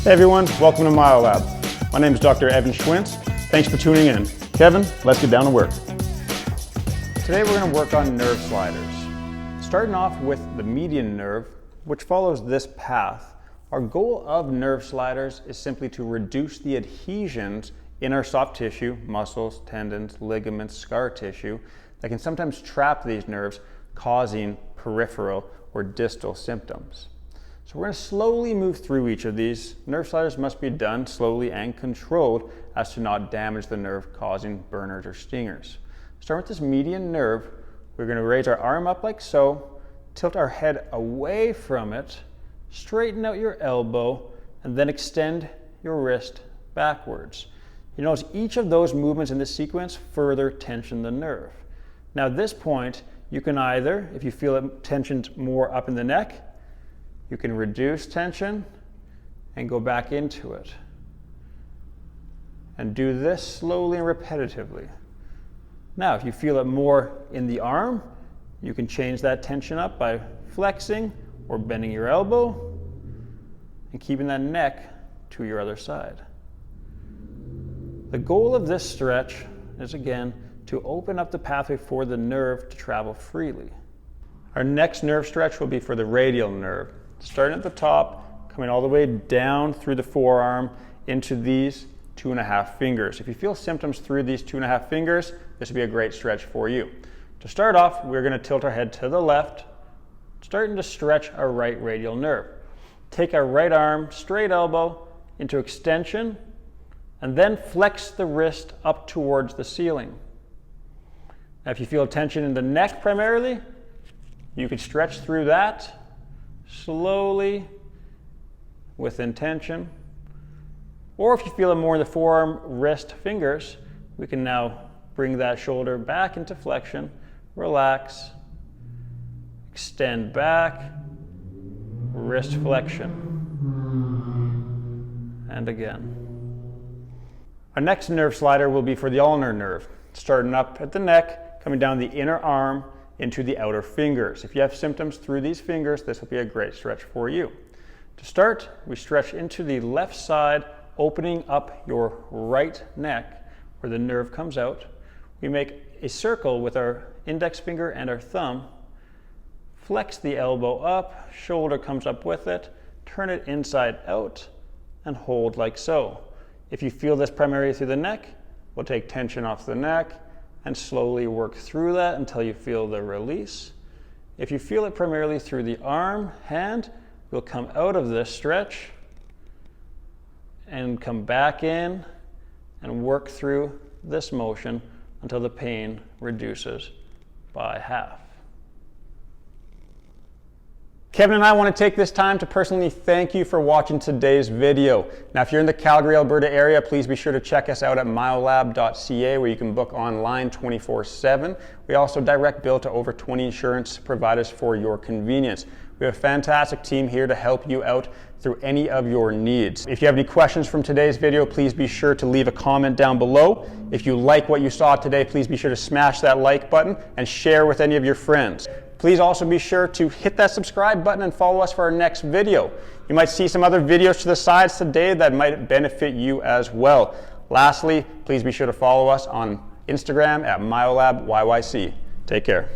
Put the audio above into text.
Hey everyone, welcome to MyoLab. My name is Dr. Evan Schwintz. Thanks for tuning in. Kevin, let's get down to work. Today we're going to work on nerve sliders. Starting off with the median nerve, which follows this path. Our goal of nerve sliders is simply to reduce the adhesions in our soft tissue, muscles, tendons, ligaments, scar tissue, that can sometimes trap these nerves, causing peripheral or distal symptoms. So we're going to slowly move through each of these. Nerve sliders must be done slowly and controlled as to not damage the nerve, causing burners or stingers. Starting with this median nerve, we're going to raise our arm up like so, tilt our head away from it, straighten out your elbow, and then extend your wrist backwards. You notice each of those movements in this sequence further tension the nerve. Now at this point, you can either, if you feel it tensioned more up in the neck, you can reduce tension and go back into it. And do this slowly and repetitively. Now, if you feel it more in the arm, you can change that tension up by flexing or bending your elbow and keeping that neck to your other side. The goal of this stretch is, again, to open up the pathway for the nerve to travel freely. Our next nerve stretch will be for the radial nerve. Starting at the top, coming all the way down through the forearm into these 2.5 fingers. If you feel symptoms through these 2.5 fingers, this would be a great stretch for you. To start off, we're going to tilt our head to the left, starting to stretch our right radial nerve. Take our right arm, straight elbow, into extension, and then flex the wrist up towards the ceiling. Now, if you feel tension in the neck primarily, you could stretch through that slowly with intention. Or if you feel it more in the forearm, wrist, fingers, we can now bring that shoulder back into flexion, relax, extend back, wrist flexion, and again. Our next nerve slider will be for the ulnar nerve, starting up at the neck, coming down the inner arm into the outer fingers. If you have symptoms through these fingers, this will be a great stretch for you. To start, we stretch into the left side, opening up your right neck where the nerve comes out. We make a circle with our index finger and our thumb, flex the elbow up, shoulder comes up with it, turn it inside out, and hold like so. If you feel this primarily through the neck, we'll take tension off the neck and slowly work through that until you feel the release. If you feel it primarily through the arm, hand, we'll come out of this stretch and come back in and work through this motion until the pain reduces by half. Kevin and I want to take this time to personally thank you for watching today's video. Now, if you're in the Calgary, Alberta area, please be sure to check us out at myolab.ca, where you can book online 24/7. We also direct bill to over 20 insurance providers for your convenience. We have a fantastic team here to help you out through any of your needs. If you have any questions from today's video, please be sure to leave a comment down below. If you like what you saw today, please be sure to smash that like button and share with any of your friends. Please also be sure to hit that subscribe button and follow us for our next video. You might see some other videos to the sides today that might benefit you as well. Lastly, please be sure to follow us on Instagram at MyoLabYYC. Take care.